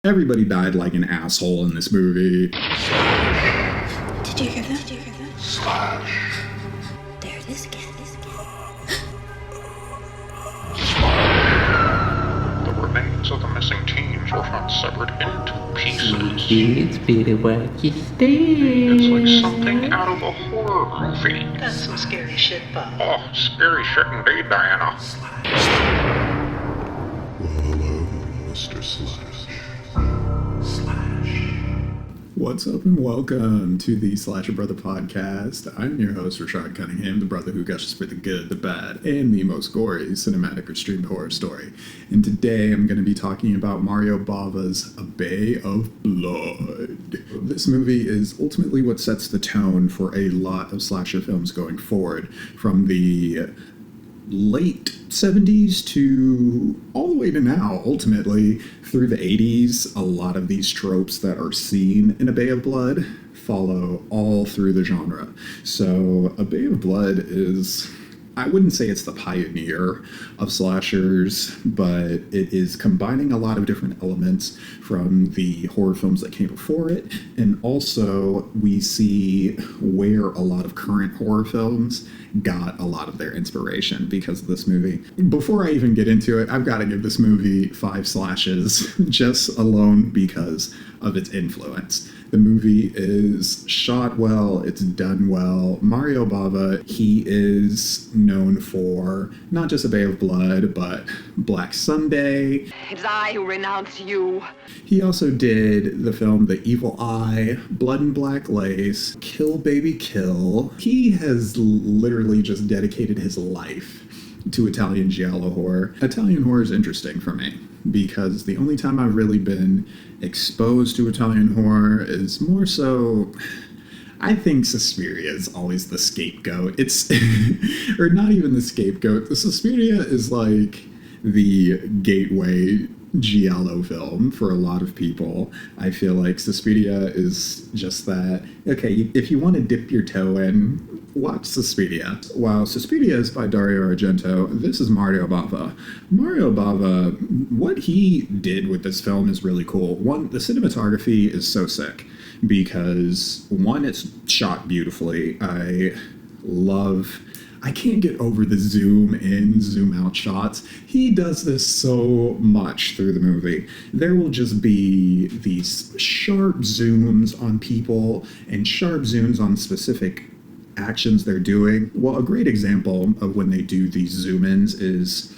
Everybody died like an asshole in this movie. Did you hear that? Slash. There it is again. The remains of the missing teens were found severed into pieces. It's pretty wacky stuff. It's like something out of a horror movie. That's some scary shit, Bob. Oh, scary shit indeed, Diana. Well, hello, Mr. Slash. What's up and welcome to the Slasha Brotha podcast. I'm your host, Rashad Cunningham, the brother who gushes for the good, the bad, and the most gory cinematic or streamed horror story. And today I'm going to be talking about Mario Bava's A Bay of Blood. This movie is ultimately what sets the tone for a lot of slasher films going forward, from the late 70s to all the way to now. Ultimately, through the 80s, a lot of these tropes that are seen in A Bay of Blood follow all through the genre. So A Bay of Blood is, I wouldn't say it's the pioneer of slashers, but it is combining a lot of different elements from the horror films that came before it, and also we see where a lot of current horror films got a lot of their inspiration because of this movie. Before I even get into it, I've got to give this movie 5 slashes just alone because of its influence. The movie is shot well, it's done well. Mario Bava, he is known for not just A Bay of Blood, but Black Sunday. It is I who renounce you. He also did the film The Evil Eye, Blood and Black Lace, Kill Baby Kill. He has literally just dedicated his life to Italian giallo horror. Italian horror is interesting for me because the only time I've really been exposed to Italian horror is more so, I think Suspiria is always the scapegoat. It's, or not even the scapegoat. The Suspiria is like the gateway giallo film for a lot of people. I feel like Suspiria is just that, okay, if you want to dip your toe in, watch Suspiria. While Suspiria is by Dario Argento, this is Mario Bava. Mario Bava, what he did with this film is really cool. One, the cinematography is so sick because, one, it's shot beautifully. I can't get over the zoom in, zoom out shots. He does this so much through the movie. There will just be these sharp zooms on people and sharp zooms on specific actions they're doing. Well, a great example of when they do these zoom-ins is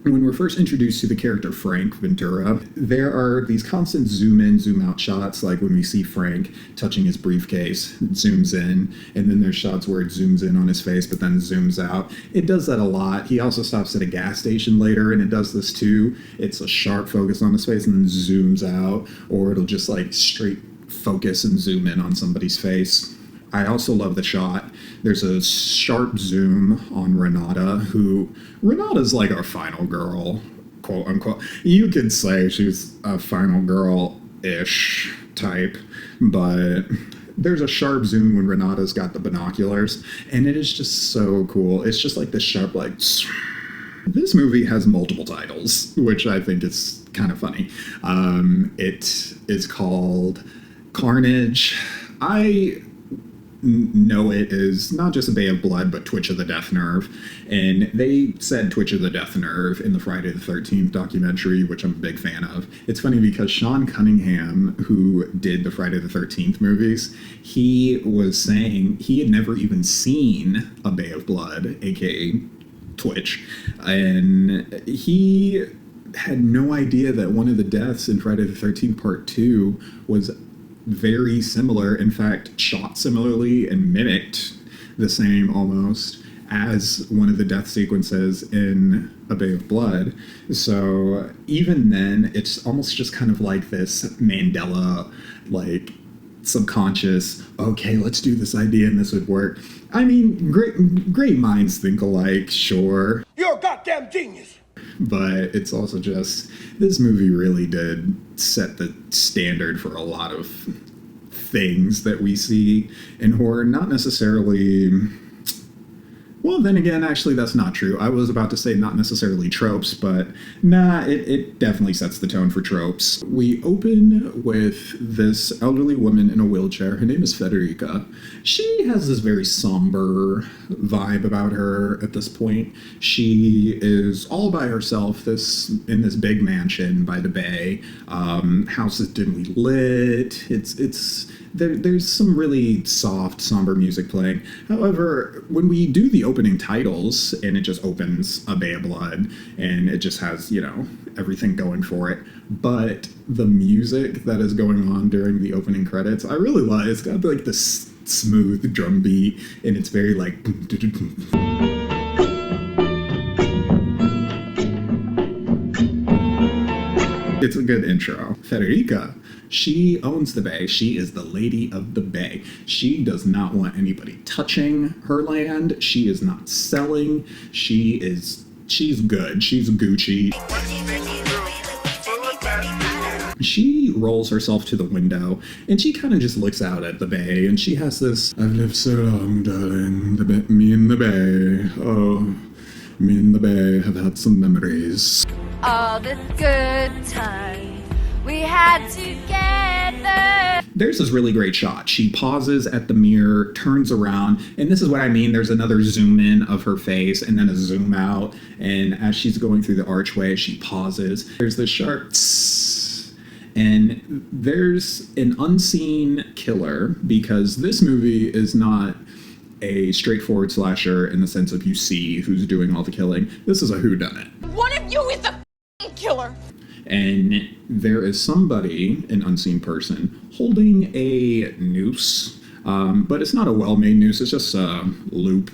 when we're first introduced to the character Frank Ventura. There are these constant zoom in, zoom out shots, like when we see Frank touching his briefcase, it zooms in, and then there's shots where it zooms in on his face, but then zooms out. It does that a lot. He also stops at a gas station later, and it does this too. It's a sharp focus on his face and then zooms out, or it'll just like straight focus and zoom in on somebody's face. I also love the shot. There's a sharp zoom on Renata's like our final girl, quote unquote. You could say she's a final girl-ish type, but there's a sharp zoom when Renata's got the binoculars, and it is just so cool. It's just like this sharp, like... This movie has multiple titles, which I think is kind of funny. It is called Carnage. I know it is not just A Bay of Blood, but Twitch of the Death Nerve. And they said Twitch of the Death Nerve in the Friday the 13th documentary, which I'm a big fan of. It's funny because Sean Cunningham, who did the Friday the 13th movies, he was saying he had never even seen A Bay of Blood, aka Twitch. And he had no idea that one of the deaths in Friday the 13th Part 2 was very similar, in fact, shot similarly and mimicked the same almost as one of the death sequences in A Bay of Blood. So even then, it's almost just kind of like this Mandela, like, subconscious, okay, let's do this idea and this would work. I mean, great minds think alike, sure. You're a goddamn genius! But it's also just, this movie really did set the standard for a lot of things that we see in horror. Not necessarily, Well, then again, actually, that's not true. I was about to say not necessarily tropes, but nah, it definitely sets the tone for tropes. We open with this elderly woman in a wheelchair. Her name is Federica. She has this very somber vibe about her at this point. She is all by herself in this big mansion by the bay. House is dimly lit. There's some really soft, somber music playing. However, when we do the opening titles, and it just opens a Bay of Blood, and it just has, everything going for it. But the music that is going on during the opening credits, I really like. It's got like this smooth drum beat, and it's very like... It's a good intro. Federica, she owns the bay. She is the lady of the bay. She does not want anybody touching her land. She is not selling. She's good. She's Gucci. She rolls herself to the window, and she kind of just looks out at the bay, and she has this, I've lived so long, darling, me and the bay. Oh, me and the bay have had some memories. All the good times we had together. There's this really great shot. She pauses at the mirror, turns around, and this is what I mean. There's another zoom in of her face and then a zoom out. And as she's going through the archway, she pauses. There's this sharp tss, and there's an unseen killer, because this movie is not a straightforward slasher in the sense of you see who's doing all the killing. This is a whodunit. One of you is the killer. And there is somebody, an unseen person, holding a noose. But it's not a well-made noose, it's just a loop.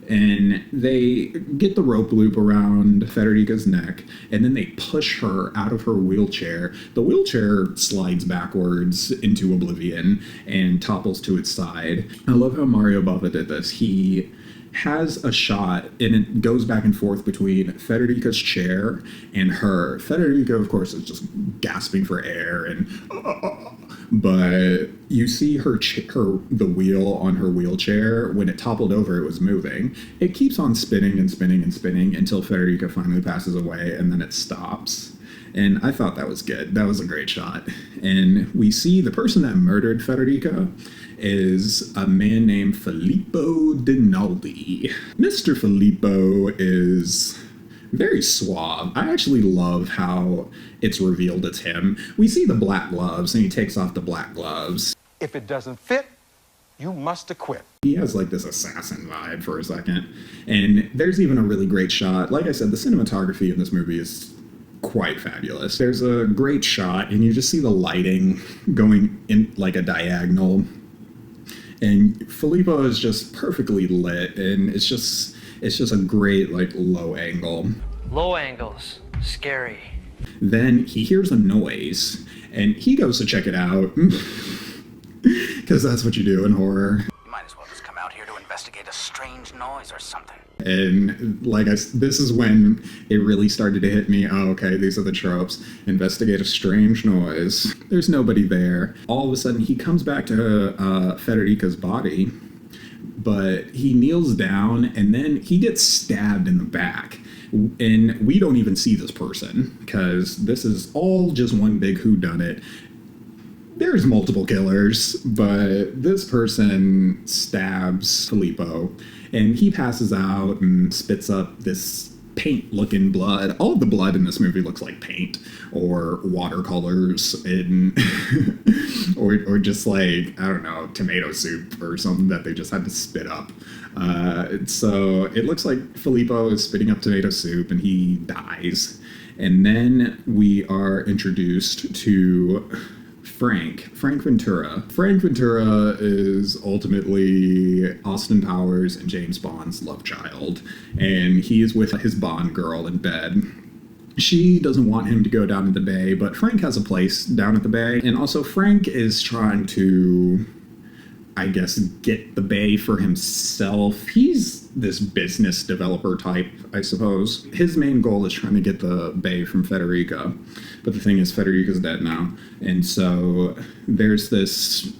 And they get the rope loop around Federica's neck, and then they push her out of her wheelchair. The wheelchair slides backwards into oblivion and topples to its side. I love how Mario Bava did this. He has a shot, and it goes back and forth between Federica's chair and her. Federica, of course, is just gasping for air, and but you see the wheel on her wheelchair. When it toppled over, it was moving. It keeps on spinning and spinning and spinning until Federica finally passes away, and then it stops. And I thought that was good. That was a great shot. And we see the person that murdered Federica is a man named Filippo Dinaldi. Mr. Filippo is very suave. I actually love how it's revealed it's him. We see the black gloves, and he takes off the black gloves. If it doesn't fit, you must acquit. He has like this assassin vibe for a second. And there's even a really great shot. Like I said, the cinematography in this movie is quite fabulous. There's a great shot, and you just see the lighting going in like a diagonal. And Filippo is just perfectly lit, and it's just a great like low angle. Low angles, scary. Then he hears a noise, and he goes to check it out, because that's what you do in horror. You might as well just come out here to investigate a strange noise or something. And this is when it really started to hit me. Oh, okay, these are the tropes. Investigate a strange noise. There's nobody there. All of a sudden, he comes back to Federica's body, but he kneels down, and then he gets stabbed in the back. And we don't even see this person, because this is all just one big whodunit. There's multiple killers, but this person stabs Filippo, and he passes out and spits up this paint-looking blood. All of the blood in this movie looks like paint or watercolors, and or just like, I don't know, tomato soup or something that they just had to spit up. So it looks like Filippo is spitting up tomato soup, and he dies. And then we are introduced to Frank Ventura. Frank Ventura is ultimately Austin Powers and James Bond's love child, and he is with his Bond girl in bed. She doesn't want him to go down to the bay, but Frank has a place down at the bay, and also Frank is trying to, I guess, get the bay for himself. He's this business developer type, I suppose. His main goal is trying to get the bay from Federica. But the thing is, Federica's dead now. And so there's this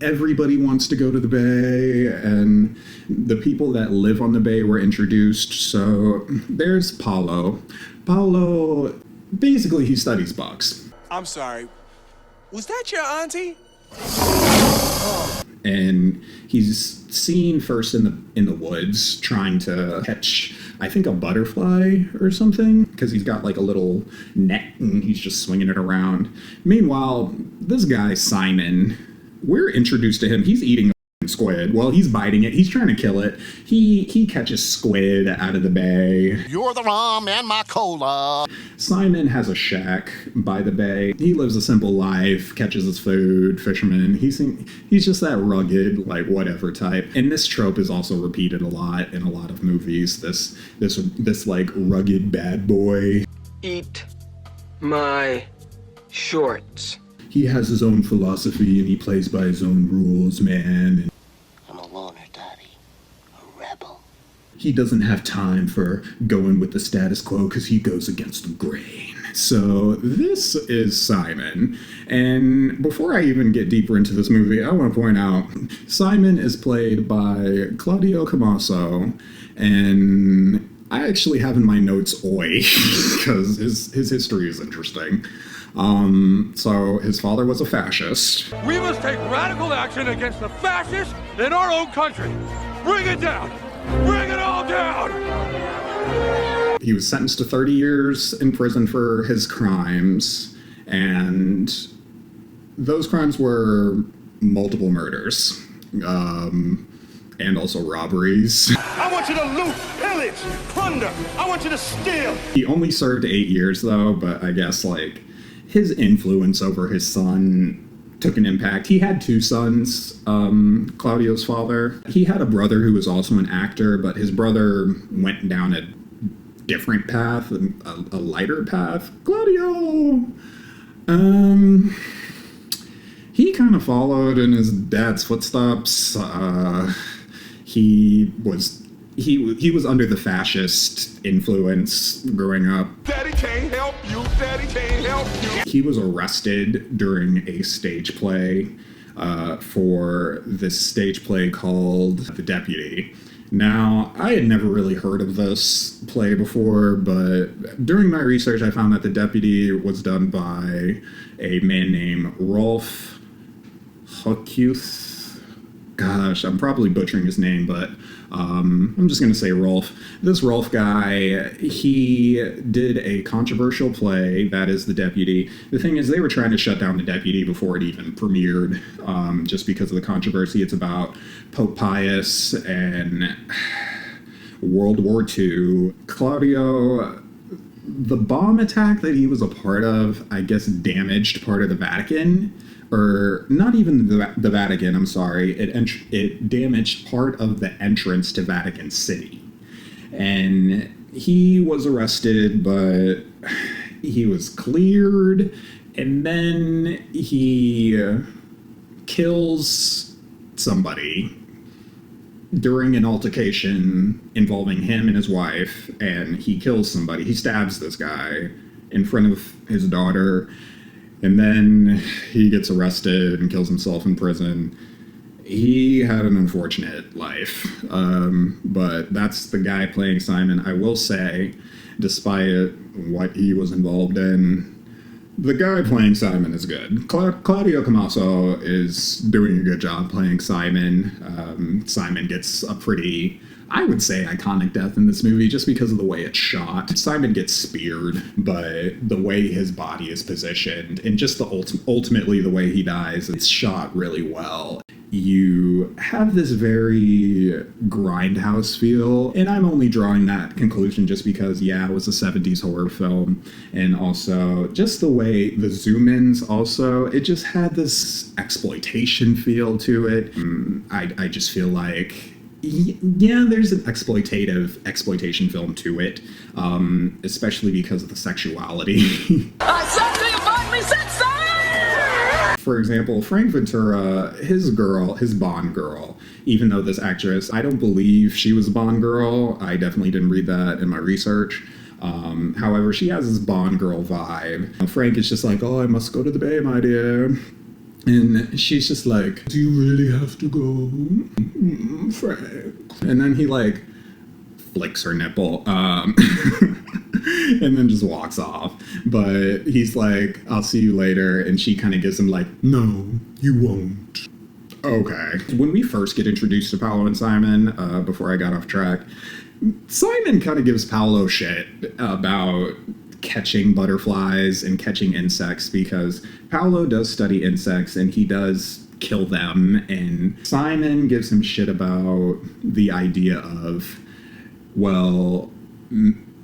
everybody wants to go to the Bay, and the people that live on the Bay were introduced. So there's Paulo. Paulo, basically, he studies bugs. I'm sorry. Was that your auntie? And he's seen first in the woods trying to catch, I think, a butterfly or something, because he's got like a little net and he's just swinging it around. Meanwhile, this guy Simon, we're introduced to him. He's eating a squid. Well, he's biting it. He's trying to kill it. He catches squid out of the bay. You're the rum and my cola. Simon has a shack by the bay. He lives a simple life, catches his food, fisherman. He's just that rugged, like, whatever type. And this trope is also repeated a lot in a lot of movies. This like rugged bad boy. Eat my shorts. He has his own philosophy and he plays by his own rules, man. I'm a loner, Daddy. A rebel. He doesn't have time for going with the status quo because he goes against the grain. So this is Simon. And before I even get deeper into this movie, I want to point out Simon is played by Claudio Camaso. And I actually have in my notes Oi because his history is interesting. So his father was a fascist. We must take radical action against the fascists in our own country. Bring it down. Bring it all down. He was sentenced to 30 years in prison for his crimes, and those crimes were multiple murders, and also robberies. I want you to loot, pillage, plunder. I want you to steal. He only served 8 years, though, but I guess, like, his influence over his son took an impact. He had two sons, Claudio's father. He had a brother who was also an actor, but his brother went down a different path, a lighter path. Claudio! He kind of followed in his dad's footsteps. He was under the fascist influence growing up. Daddy can't help you. Daddy can't help you. He was arrested during a stage play for this stage play called The Deputy. Now, I had never really heard of this play before, but during my research, I found that The Deputy was done by a man named Rolf Hoekuth. Gosh, I'm probably butchering his name, but I'm just going to say Rolf. This Rolf guy, he did a controversial play, that is The Deputy. The thing is, they were trying to shut down The Deputy before it even premiered, just because of the controversy. It's about Pope Pius and World War II. Claudio, the bomb attack that he was a part of, I guess, damaged part of the Vatican. Or not even the Vatican, I'm sorry. It damaged part of the entrance to Vatican City. And he was arrested, but he was cleared. And then he kills somebody during an altercation involving him and his wife. And he kills somebody. He stabs this guy in front of his daughter. And then he gets arrested and kills himself in prison. He had an unfortunate life, but that's the guy playing Simon. I will say, despite what he was involved in, the guy playing Simon is good. Claudio Camaso is doing a good job playing Simon. Simon gets a pretty, I would say, iconic death in this movie just because of the way it's shot. Simon gets speared, but the way his body is positioned and just ultimately the way he dies, it's shot really well. You have this very grindhouse feel, and I'm only drawing that conclusion just because, yeah, it was a 70s horror film, and also just the way the zoom-ins also, it just had this exploitation feel to it. I just feel like, yeah, there's an exploitation film to it, especially because of the sexuality. Something about me said so! For example, Frank Ventura, his Bond girl, even though this actress, I don't believe she was a Bond girl. I definitely didn't read that in my research. However, she has this Bond girl vibe. Frank is just like, oh, I must go to the Bay, my dear. And she's just like, do you really have to go, Frank? And then he like flicks her nipple, and then just walks off. But he's like, I'll see you later. And she kind of gives him like, no, you won't. Okay. When we first get introduced to Paolo and Simon, before I got off track, Simon kind of gives Paolo shit about catching butterflies and catching insects, because Paolo does study insects and he does kill them, and Simon gives him shit about the idea of, well,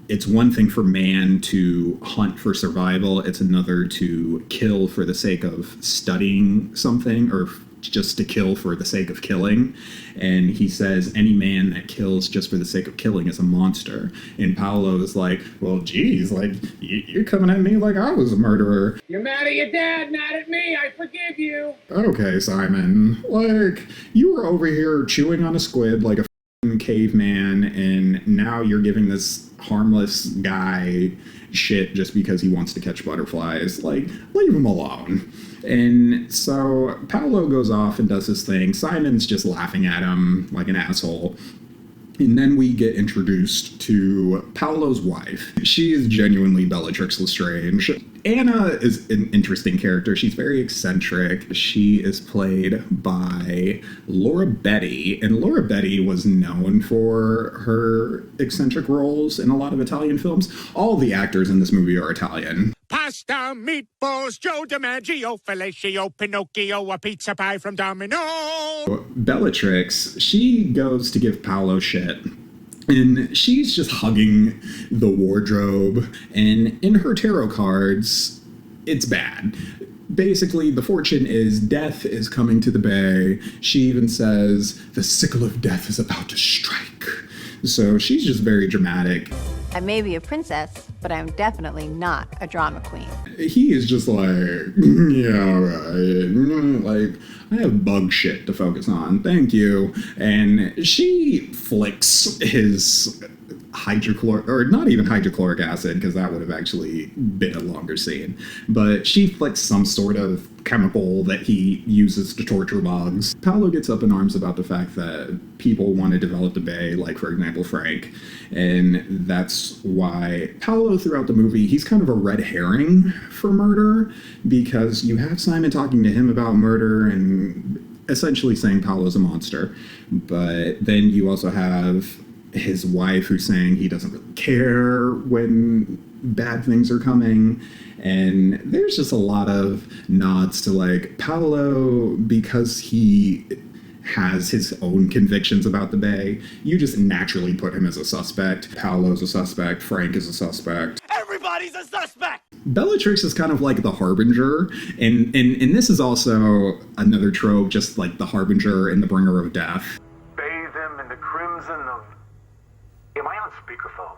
it's one thing for man to hunt for survival, it's another to kill for the sake of studying something, or just to kill for the sake of killing. And he says any man that kills just for the sake of killing is a monster. And Paolo is like, well, geez, like, you're coming at me like I was a murderer. You're mad at your dad, not at me. I forgive you. Okay, Simon, like, you were over here chewing on a squid like a f***ing caveman, and now you're giving this harmless guy shit just because he wants to catch butterflies. Like, leave him alone. And so Paolo goes off and does his thing. Simon's just laughing at him like an asshole. And then we get introduced to Paolo's wife. She is genuinely Bellatrix Lestrange. Anna is an interesting character. She's very eccentric. She is played by Laura Betty. And Laura Betty was known for her eccentric roles in a lot of Italian films. All the actors in this movie are Italian. Pasta, meatballs, Joe DiMaggio, fellatio, Pinocchio, a pizza pie from Domino. Bellatrix, she goes to give Paolo shit, and she's just hugging the wardrobe, and in her tarot cards, it's bad. Basically, the fortune is death is coming to the bay. She even says, the sickle of death is about to strike. So she's just very dramatic. I may be a princess, but I'm definitely not a drama queen. He is just like, yeah, all right. Like, I have bug shit to focus on. Thank you. And she flicks his hydrochloric, or not even hydrochloric acid, because that would have actually been a longer scene. But she flicks some sort of chemical that he uses to torture bugs. Paolo gets up in arms about the fact that people want to develop the bay, like, for example, Frank. And that's why Paolo, throughout the movie, he's kind of a red herring for murder, because you have Simon talking to him about murder and essentially saying Paolo's a monster. But then you also have his wife who's saying he doesn't really care when bad things are coming. And there's just a lot of nods to, like, Paolo, because he has his own convictions about the bay, you just naturally put him as a suspect. Paolo's a suspect. Frank is a suspect. Everybody's a suspect! Bellatrix is kind of like the harbinger, and this is also another trope, just like the harbinger and the bringer of death. Bathe him in the crimson of... Am I on speakerphone?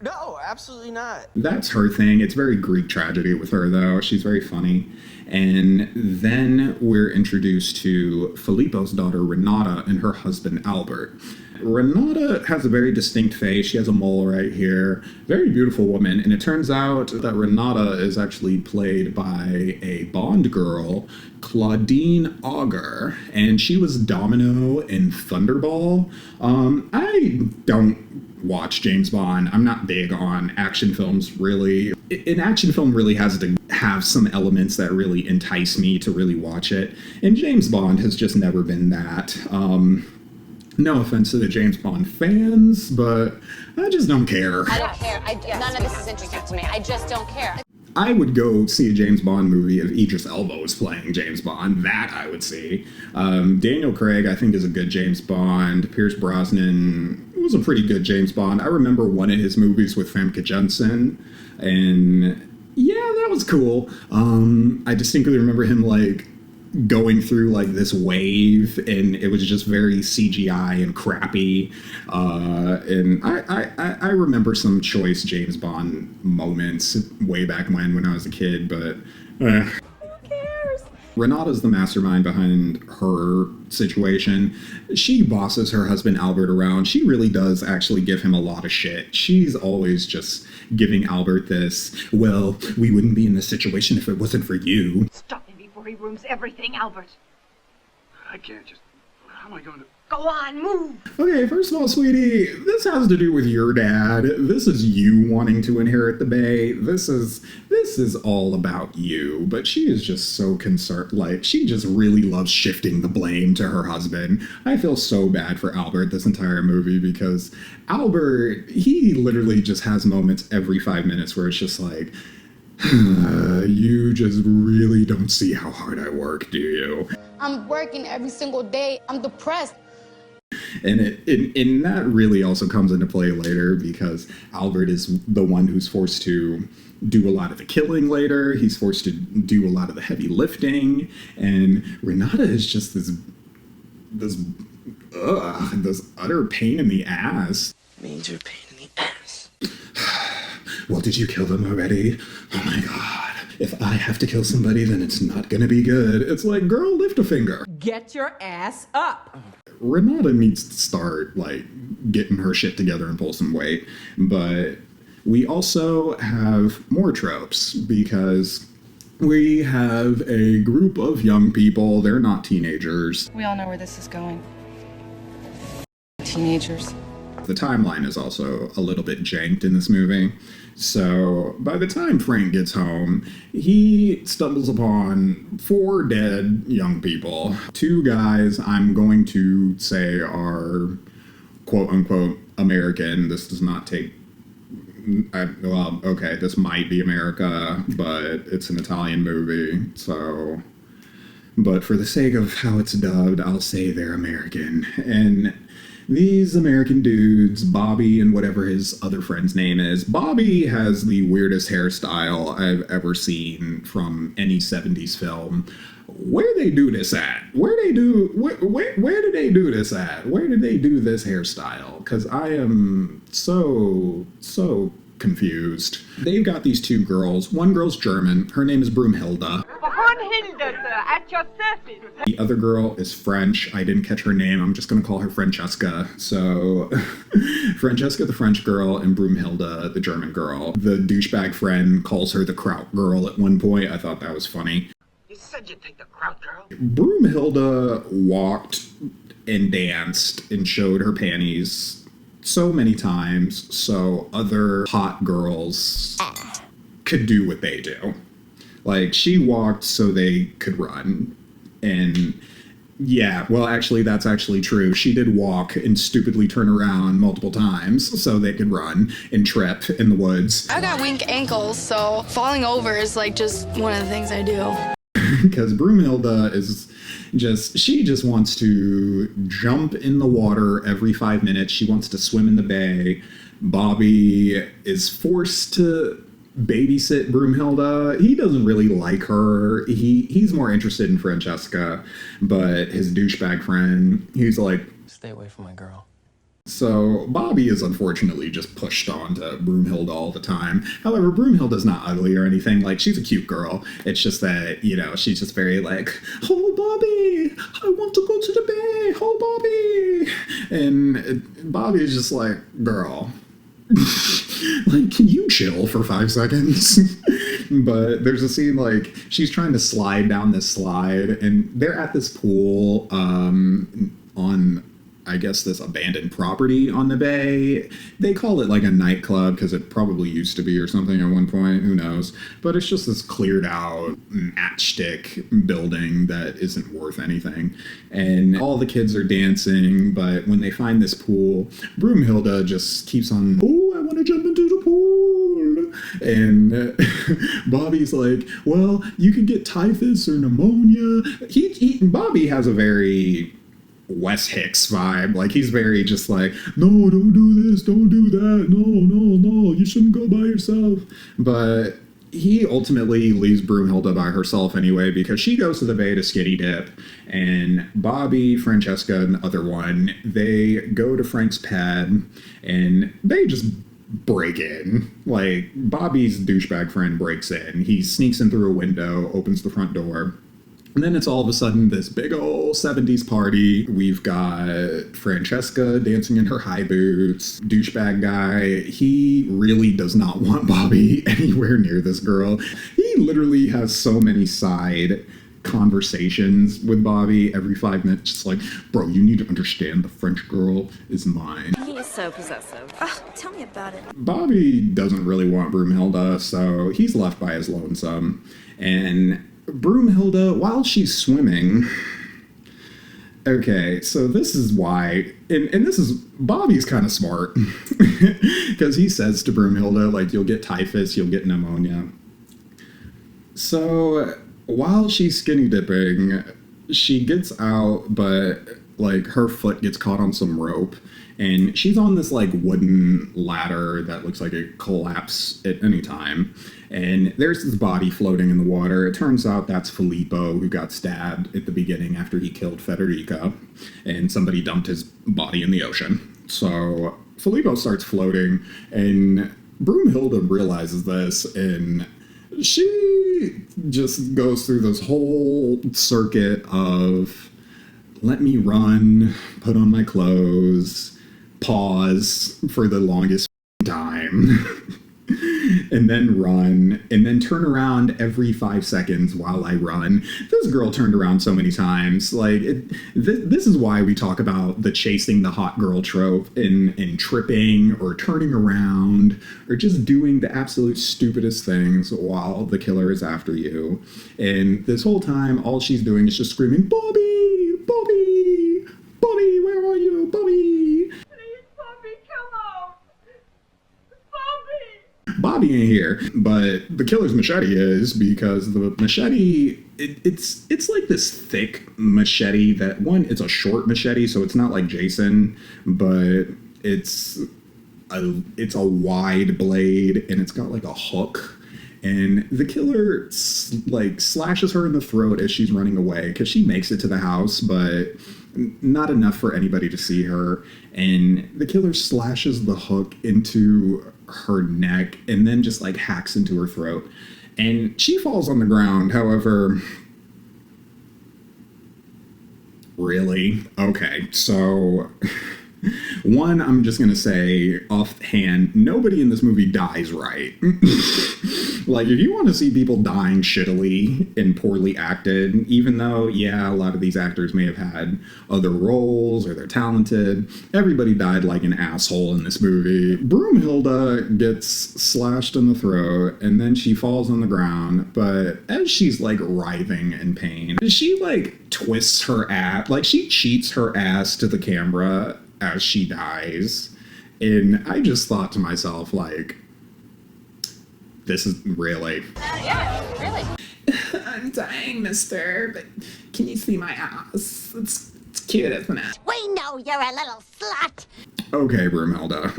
No, absolutely not. That's her thing. It's very Greek tragedy with her, though. She's very funny. And then we're introduced to Filippo's daughter, Renata, and her husband, Albert. Renata has a very distinct face. She has a mole right here. Very beautiful woman. And it turns out that Renata is actually played by a Bond girl, Claudine Auger. And she was Domino in Thunderball. I don't watch James Bond. I'm not big on action films, really. An action film really has to have some elements that really entice me to really watch it. And James Bond has just never been that. No offense to the James Bond fans, but I just don't care. I don't care. None of this is interesting to me. I just don't care. I would go see a James Bond movie if Idris Elba was playing James Bond. That I would see. Daniel Craig, I think, is a good James Bond. Pierce Brosnan was a pretty good James Bond. I remember one of his movies with Famke Janssen, and yeah, that was cool. I distinctly remember him, like, going through, like, this wave, and it was just very CGI and crappy. And I remember some choice James Bond moments way back when I was a kid, but who cares? Renata's the mastermind behind her situation. She bosses her husband Albert around. She really does actually give him a lot of shit. She's always just giving Albert this, well, we wouldn't be in this situation if it wasn't for you. Stop me before laundry room's everything, Albert. I can't just... How am I going to... Go on, move! Okay, first of all, sweetie, this has to do with your dad. This is you wanting to inherit the bay. This is all about you. But she is just so concerned. Like, she just really loves shifting the blame to her husband. I feel so bad for Albert this entire movie because Albert, he literally just has moments every 5 minutes where it's just like, you just really don't see how hard I work, do you? I'm working every single day. I'm depressed. And that really also comes into play later because Albert is the one who's forced to do a lot of the killing later. He's forced to do a lot of the heavy lifting. And Renata is just this utter pain in the ass. Major pain in the ass. Well, did you kill them already? Oh my God. If I have to kill somebody, then it's not gonna be good. It's like, girl, lift a finger. Get your ass up. Renata needs to start, like, getting her shit together and pull some weight. But we also have more tropes because we have a group of young people. They're not teenagers. We all know where this is going. Teenagers. The timeline is also a little bit janked in this movie. So by the time Frank gets home, he stumbles upon 4 dead young people. 2 guys I'm going to say are quote-unquote American. This does not take... well, okay, this might be America, but it's an Italian movie, so... But for the sake of how it's dubbed, I'll say they're American. And these American dudes, Bobby and whatever his other friend's name is, Bobby has the weirdest hairstyle I've ever seen from any 70s film. Where they do this at? Where did they do this at? Where did they do this hairstyle? Because I am so confused. They've got these 2 girls. One girl's German. Her name is Broomhilda. At your service. The other girl is French. I didn't catch her name. I'm just going to call her Francesca. So, Francesca, the French girl, and Broomhilda, the German girl. The douchebag friend calls her the Kraut girl at one point. I thought that was funny. You said you'd take the Kraut girl. Broomhilda walked and danced and showed her panties so many times so other hot girls could do what they do. Like, she walked so they could run. And yeah, well, actually, that's actually true. She did walk and stupidly turn around multiple times so they could run and trip in the woods. I got weak ankles, so falling over is like just one of the things I do. Because Broomhilda is she just wants to jump in the water every 5 minutes. She wants to swim in the bay. Bobby is forced to babysit Broomhilda. He doesn't really like her. He's more interested in Francesca, but his douchebag friend, he's like, stay away from my girl. So Bobby is unfortunately just pushed onto Broomhilda all the time. However, Broomhilda's not ugly or anything. Like, she's a cute girl. It's just that, you know, she's just very like, oh, Bobby, I want to go to the bay. Oh, Bobby. And Bobby is just like, girl, like, can you chill for 5 seconds? But there's a scene, like, she's trying to slide down this slide, and they're at this pool on, I guess, this abandoned property on the bay. They call it like a nightclub because it probably used to be or something at one point. Who knows? But it's just this cleared out matchstick building that isn't worth anything. And all the kids are dancing, but when they find this pool, Broomhilda just keeps on, oh, I want to jump into the pool. And Bobby's like, well, you could get typhus or pneumonia. Bobby has a very Wes Hicks vibe. Like, he's very just like, no, don't do this, don't do that, no, you shouldn't go by yourself. But he ultimately leaves Broomhilda by herself anyway, because she goes to the bay to skinny dip, and Bobby, Francesca, and the other one, they go to Frank's pad, and they just break in. Like, Bobby's douchebag friend breaks in. He sneaks in through a window, opens the front door. And then it's all of a sudden this big old 70s party. We've got Francesca dancing in her high boots. Douchebag guy, he really does not want Bobby anywhere near this girl. He literally has so many side conversations with Bobby every 5 minutes, just like, bro, you need to understand the French girl is mine. He is so possessive. Oh, tell me about it. Bobby doesn't really want Broomhilda, so he's left by his lonesome. And Broomhilda, while she's swimming... Okay, so this is why, and this is, Bobby's kind of smart, because he says to Broomhilda, like, you'll get typhus, you'll get pneumonia. So, while she's skinny dipping, she gets out, but, like, her foot gets caught on some rope, and she's on this, like, wooden ladder that looks like it collapse at any time. And there's this body floating in the water. It turns out that's Filippo, who got stabbed at the beginning after he killed Federica, and somebody dumped his body in the ocean. So Filippo starts floating, and Broomhilda realizes this, and she just goes through this whole circuit of, let me run, put on my clothes, pause for the longest time, and then run, and then turn around every 5 seconds while I run. This girl turned around so many times. Like, this is why we talk about the chasing the hot girl trope in tripping or turning around or just doing the absolute stupidest things while the killer is after you. And this whole time, all she's doing is just screaming, Bobby! Bobby! Bobby, where are you? Bobby! Bobby ain't here, but the killer's machete is, because the machete, it's like this thick machete that, one, it's a short machete, so it's not like Jason, but it's a wide blade, and it's got like a hook, and the killer like slashes her in the throat as she's running away, because she makes it to the house, but not enough for anybody to see her, and the killer slashes the hook into her neck and then just like hacks into her throat, and she falls on the ground. However, really? Okay, so one, I'm just gonna say offhand, nobody in this movie dies right. Like, if you want to see people dying shittily and poorly acted, even though, yeah, a lot of these actors may have had other roles or they're talented, everybody died like an asshole in this movie. Broomhilda gets slashed in the throat, and then she falls on the ground, but as she's, like, writhing in pain, she, like, twists her ass, like, she cheats her ass to the camera as she dies, and I just thought to myself, like, this is really... Yeah, really. I'm dying, mister, but can you see my ass? It's cute, isn't it? We know you're a little slut. Okay, Broomhilda.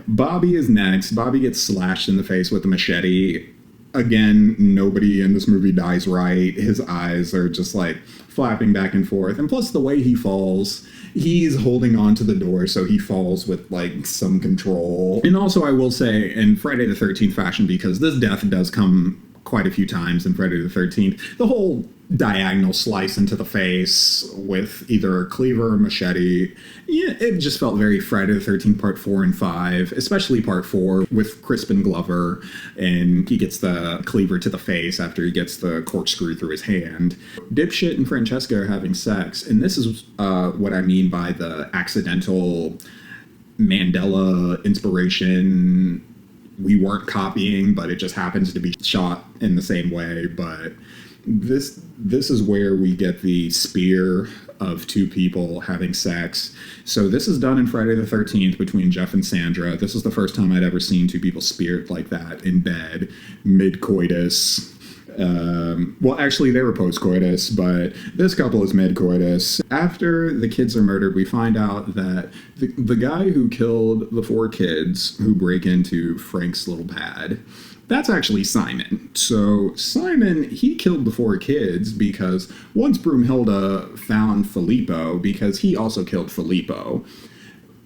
Bobby is next. Bobby gets slashed in the face with a machete. Again, nobody in this movie dies right. His eyes are just like flapping back and forth. And plus the way he falls, he's holding on to the door, so he falls with like some control. And also I will say, in Friday the 13th fashion, because this death does come quite a few times in Friday the 13th, the whole diagonal slice into the face with either a cleaver or machete, yeah, it just felt very Friday the 13th part 4 and 5, especially part 4 with Crispin Glover, and he gets the cleaver to the face after he gets the corkscrew through his hand. Dipshit and Francesca are having sex, and this is what I mean by the accidental Mandela inspiration. We weren't copying, but it just happens to be shot in the same way. But this is where we get the spear of two people having sex. So this is done in Friday the 13th between Jeff and Sandra. This is the first time I'd ever seen two people speared like that in bed, mid-coitus. Well, actually, they were post-coitus, but this couple is mid-coitus. After the kids are murdered, we find out that the guy who killed the 4 kids who break into Frank's little pad, that's actually Simon. So Simon, he killed the 4 kids because once Broomhilda found Filippo, because he also killed Filippo,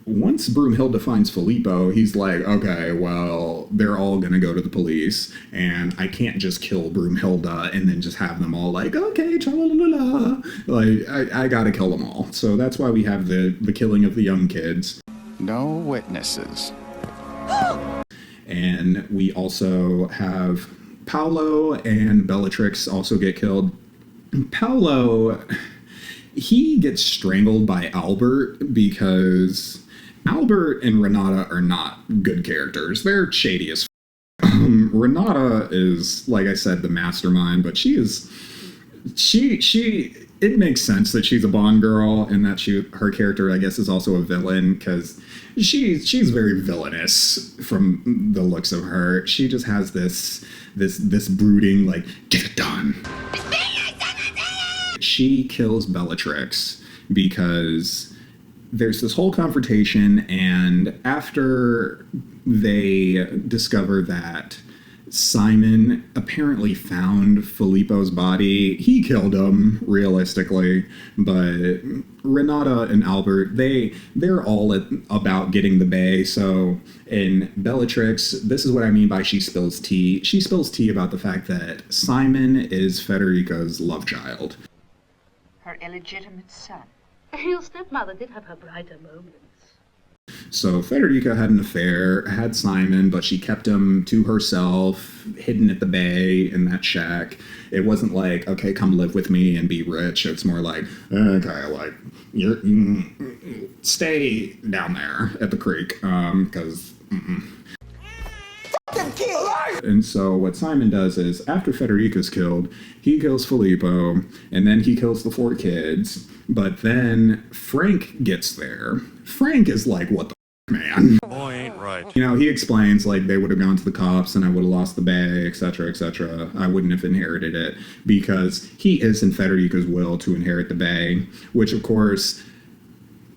once Broomhilda finds Filippo, he's like, okay, well, they're all going to go to the police, and I can't just kill Broomhilda and then just have them all like, okay, cha-la-la-la-la. Like, I got to kill them all. So that's why we have the killing of the young kids. No witnesses. And we also have Paolo and Bellatrix also get killed. Paolo, he gets strangled by Albert because Albert and Renata are not good characters. They're shady as Renata is, like I said, the mastermind, but it makes sense that she's a Bond girl and that her character, I guess, is also a villain because she's very villainous from the looks of her. She just has this brooding, like, get it done. She kills Bellatrix because there's this whole confrontation, and after they discover that Simon apparently found Filippo's body, he killed him, realistically, but Renata and Albert, they're all about getting the bay. So in Bellatrix, this is what I mean by she spills tea. She spills tea about the fact that Simon is Federica's love child. Her illegitimate son. Your stepmother did have her brighter moments. So Federica had an affair, had Simon, but she kept him to herself, hidden at the bay in that shack. It wasn't like, okay, come live with me and be rich. It's more like, okay, like, stay down there at the creek, because, And so what Simon does is, after Federica's killed, he kills Filippo, and then he kills the 4 kids, but then Frank gets there. Frank is like, what the man? Boy ain't right. You know, he explains, like, they would have gone to the cops and I would have lost the bay, etc., etc. I wouldn't have inherited it, because he is in Federica's will to inherit the bay, which, of course,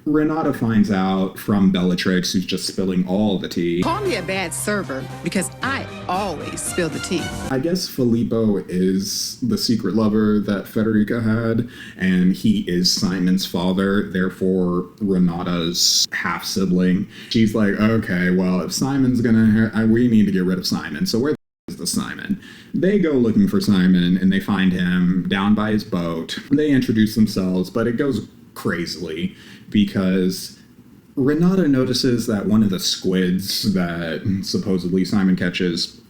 Renata finds out from Bellatrix, who's just spilling all the tea. Call me a bad server, because I always spill the tea. I guess Filippo is the secret lover that Federica had, and he is Simon's father, therefore Renata's half-sibling. She's like, okay, well, if Simon's we need to get rid of Simon, so where is the Simon? They go looking for Simon, and they find him down by his boat. They introduce themselves, but it goes crazily, because Renata notices that one of the squids that supposedly Simon catches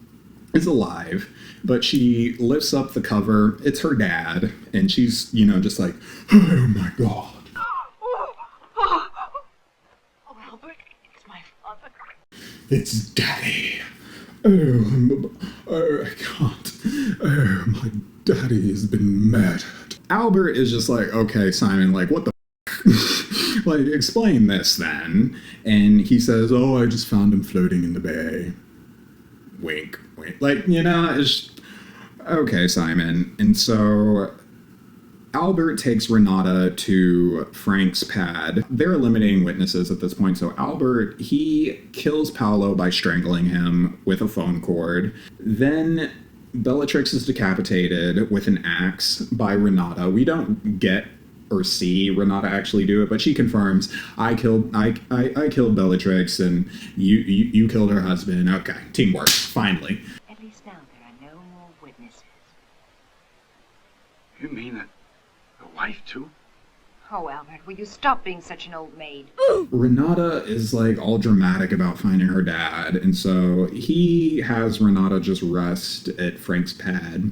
is alive, but she lifts up the cover. It's her dad, and she's, just like, oh my god. Oh, Albert, it's my father. It's Daddy. Oh, I can't. Oh, my daddy has been murdered. Albert is just like, okay, Simon, like, what the like, explain this then. And he says, oh, I just found him floating in the bay. Wink, wink. Like, it's okay, Simon. And so Albert takes Renata to Frank's pad. They're eliminating witnesses at this point. So Albert, he kills Paolo by strangling him with a phone cord. Then Bellatrix is decapitated with an axe by Renata. We don't get or see Renata actually do it, but she confirms, I killed Bellatrix, and you killed her husband. Okay, teamwork, finally. At least now there are no more witnesses. You mean that the wife too? Oh, Albert, will you stop being such an old maid? Renata is like all dramatic about finding her dad, and so he has Renata just rest at Frank's pad.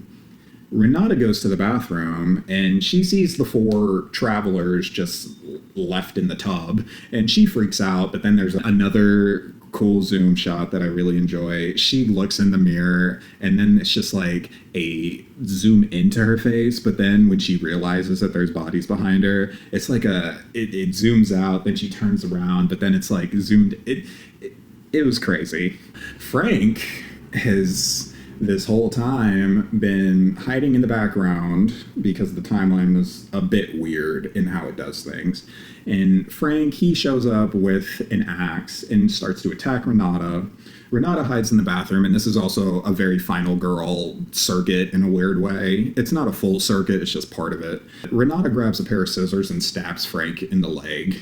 Renata goes to the bathroom, and she sees the 4 travelers just left in the tub, and she freaks out, but then there's another cool zoom shot that I really enjoy. She looks in the mirror, and then it's just like a zoom into her face, but then when she realizes that there's bodies behind her, it's like it zooms out, then she turns around, but then it's like zoomed. It was crazy. Frank has this whole time been hiding in the background because the timeline was a bit weird in how it does things. And Frank, he shows up with an axe and starts to attack Renata. Renata hides in the bathroom, and this is also a very Final Girl circuit in a weird way. It's not a full circuit, it's just part of it. Renata grabs a pair of scissors and stabs Frank in the leg.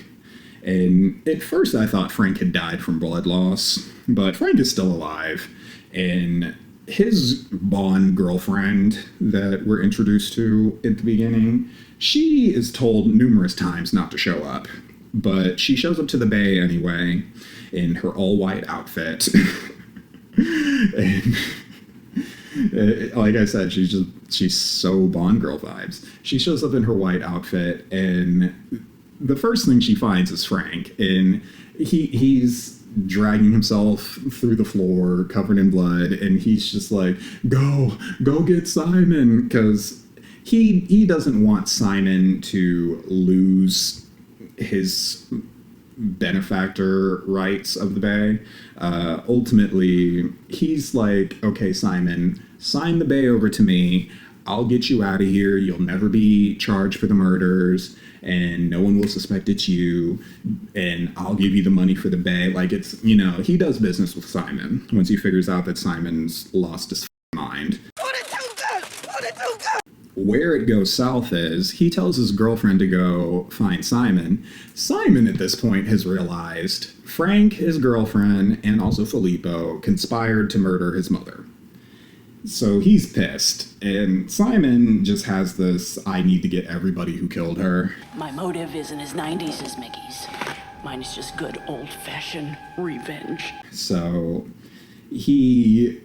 And at first I thought Frank had died from blood loss, but Frank is still alive. And his Bond girlfriend that we're introduced to at the beginning, she is told numerous times not to show up, but she shows up to the bay anyway in her all-white outfit. And Like I said, she's so Bond girl vibes. She shows up in her white outfit, and the first thing she finds is Frank, and he's dragging himself through the floor covered in blood, and he's just like, go get Simon, because he doesn't want Simon to lose his benefactor rights of the Bay. Ultimately, he's like, okay, Simon, sign the Bay over to me. I'll get you out of here. You'll never be charged for the murders, and no one will suspect it's you, and I'll give you the money for the Bay. Like, it's, you know, he does business with Simon once he figures out that Simon's lost his mind. Where it goes south is he tells his girlfriend to go find Simon. Simon at this point has realized Frank, his girlfriend, and also Filippo conspired to murder his mother. So he's pissed, and Simon just has this, I need to get everybody who killed her. My motive isn't as 90s as Mickey's. Mine is just good old-fashioned revenge. So he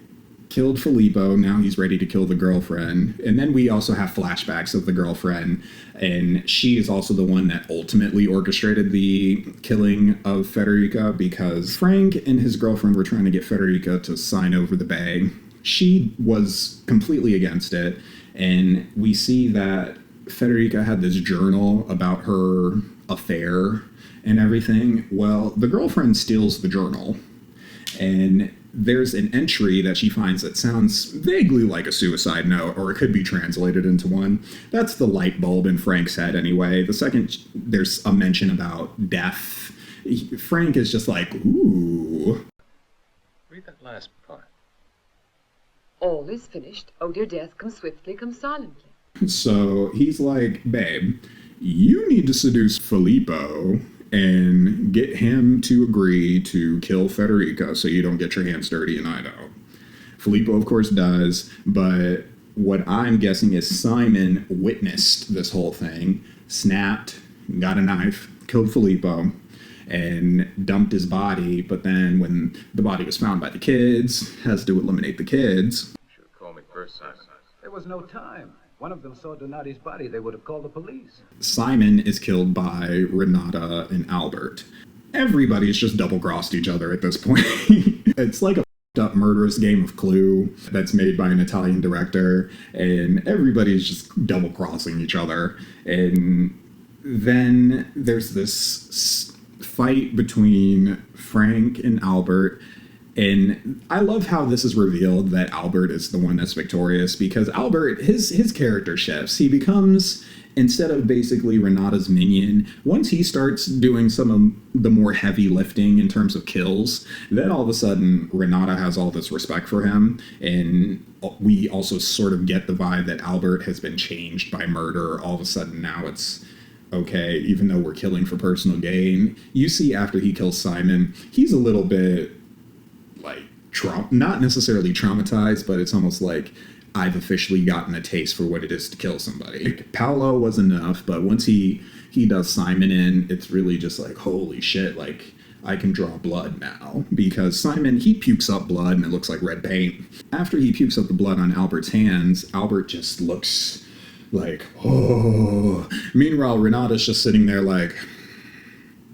killed Filippo, now he's ready to kill the girlfriend. And then we also have flashbacks of the girlfriend, and she is also the one that ultimately orchestrated the killing of Federica, because Frank and his girlfriend were trying to get Federica to sign over the Bay. She was completely against it, and we see that Federica had this journal about her affair and everything. Well, the girlfriend steals the journal, and there's an entry that she finds that sounds vaguely like a suicide note, or it could be translated into one. That's the light bulb in Frank's head anyway. The second there's a mention about death, Frank is just like, ooh. Read that last part. All is finished. Oh, dear death, come swiftly, come silently. So he's like, babe, you need to seduce Filippo and get him to agree to kill Federica so you don't get your hands dirty in Idaho. Filippo, of course, does, but what I'm guessing is Simon witnessed this whole thing, snapped, got a knife, killed Filippo, and dumped his body, but then when the body was found by the kids, has to eliminate the kids. Should have called me first, Simon. There was no time. One of them saw Donati's body. They would have called the police. Simon is killed by Renata and Albert. Everybody's just double-crossed each other at this point. It's like a up murderous game of Clue that's made by an Italian director, and everybody's just double-crossing each other. And then there's this fight between Frank and Albert, and I love how this is revealed that Albert is the one that's victorious, because Albert, his character shifts. He becomes, instead of basically Renata's minion, once he starts doing some of the more heavy lifting in terms of kills, then all of a sudden Renata has all this respect for him, and we also sort of get the vibe that Albert has been changed by murder. All of a sudden now it's, okay, even though we're killing for personal gain. You see after he kills Simon, he's a little bit, like, not necessarily traumatized, but it's almost like, I've officially gotten a taste for what it is to kill somebody. Paolo was enough, but once he does Simon in, it's really just like, holy shit, like, I can draw blood now. Because Simon, he pukes up blood and it looks like red paint. After he pukes up the blood on Albert's hands, Albert just looks like, oh. Meanwhile, Renata's just sitting there like,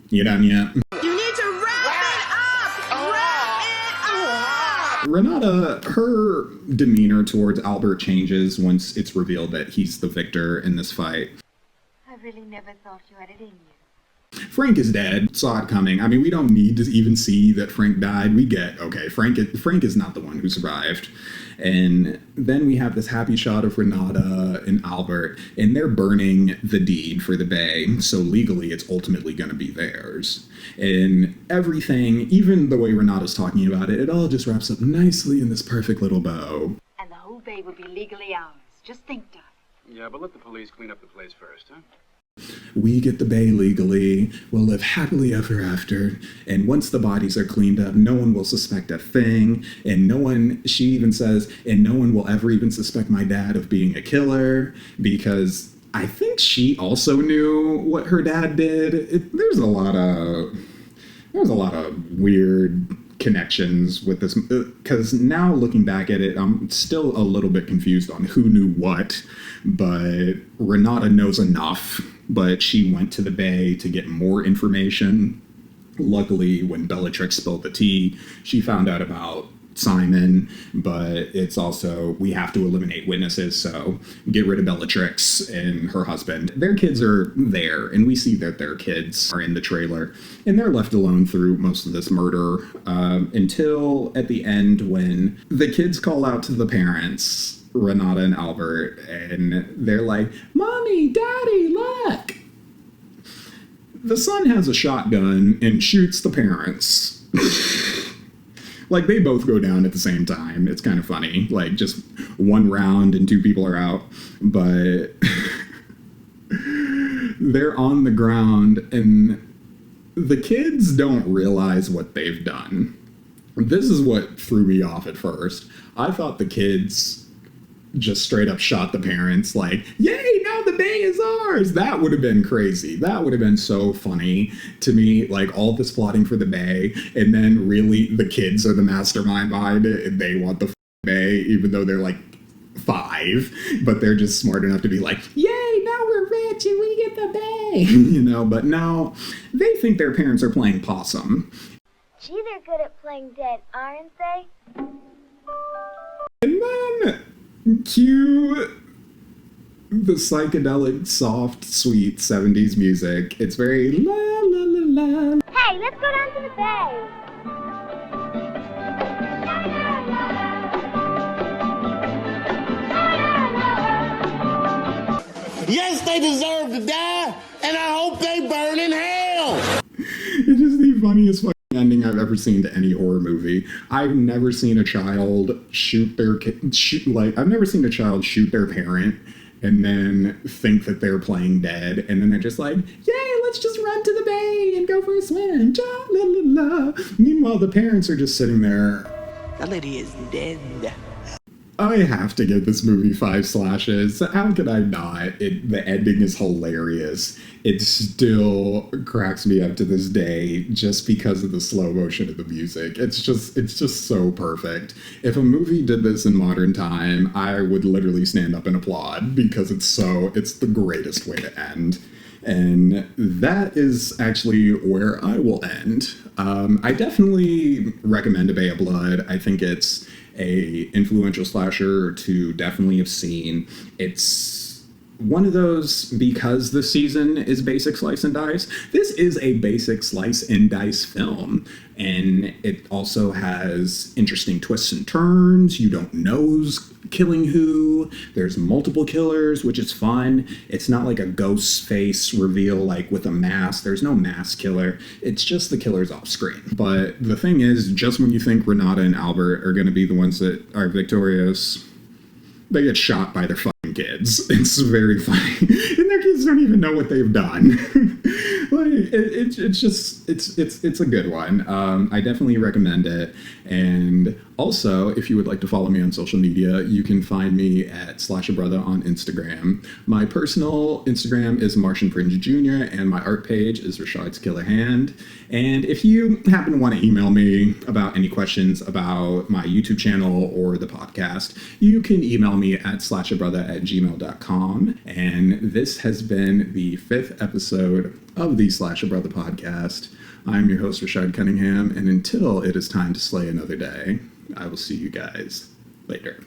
you done yet? You need to wrap it up! Wrap it up! Renata, her demeanor towards Albert changes once it's revealed that he's the victor in this fight. I really never thought you had it in you. Frank is dead. Saw it coming. I mean, we don't need to even see that Frank died. We get, okay, Frank is not the one who survived. And then we have this happy shot of Renata and Albert, and they're burning the deed for the Bay, so legally it's ultimately going to be theirs. And everything, even the way Renata's talking about it, it all just wraps up nicely in this perfect little bow. And the whole Bay will be legally ours. Just think, darling. Yeah, but let the police clean up the place first, huh? We get the Bay legally, we'll live happily ever after, and once the bodies are cleaned up, no one will suspect a thing, and no one, she even says, and no one will ever even suspect my dad of being a killer, because I think she also knew what her dad did. There's a lot of weird connections with this, because now looking back at it, I'm still a little bit confused on who knew what, but Renata knows enough, but she went to the Bay to get more information. Luckily, when Bellatrix spilled the tea, she found out about Simon, but it's also, we have to eliminate witnesses, so get rid of Bellatrix and her husband. Their kids are there, and we see that their kids are in the trailer, and they're left alone through most of this murder, until at the end when the kids call out to the parents, Renata and Albert, and they're like, "Mommy, Daddy, look!" The son has a shotgun and shoots the parents. Like, they both go down at the same time. It's kind of funny. Like, just one round and two people are out. But they're on the ground, and the kids don't realize what they've done. This is what threw me off at first. I thought the kids just straight up shot the parents, like, "Yay, now the Bay is ours!" That would have been crazy. That would have been so funny to me, like, all this plotting for the Bay, and then really the kids are the mastermind behind it, and they want the Bay, even though they're like 5, but they're just smart enough to be like, "Yay, now we're rich and we get the Bay!" You know, but now they think their parents are playing possum. Gee, they're good at playing dead, aren't they? And then cue the psychedelic, soft, sweet 70s music. It's very la la la la. Hey, let's go down to the Bay. Yes, they deserve to die, and I hope they burn in hell. It is the funniest fucking ending I've ever seen to any horror movie. I've never seen a child shoot their I've never seen a child shoot their parent and then think that they're playing dead, and then they're just like, "Yay, let's just run to the Bay and go for a swim." Ja, la, la, la. Meanwhile, the parents are just sitting there. That lady is dead. I have to give this movie 5 slashes. How could I not? The ending is hilarious. It still cracks me up to this day just because of the slow motion of the music. It's just so perfect. If a movie did this in modern time, I would literally stand up and applaud because it's the greatest way to end. And that is actually where I will end. I definitely recommend A Bay of Blood. I think it's a influential slasher to definitely have seen. It's one of those, because the season is basic slice and dice, this is a basic slice and dice film. And it also has interesting twists and turns. You don't know who's killing who. There's multiple killers, which is fun. It's not like a ghost face reveal like with a mask. There's no mask killer. It's just the killers off screen. But the thing is, just when you think Renata and Albert are going to be the ones that are victorious, they get shot by their fucking kids. It's very funny. And their kids don't even know what they've done. Like, it's a good one. I definitely recommend it. And also, if you would like to follow me on social media, you can find me at Slasha Brotha on Instagram. My personal Instagram is Martian Prince Jr. and my art page is Rashad's Killer Hand. And if you happen to want to email me about any questions about my YouTube channel or the podcast, you can email me at slashabrotha@gmail.com. And this has been the 5th episode of the Slasha Brotha podcast. I'm your host, Rashad Cunningham, and until it is time to slay another day, I will see you guys later.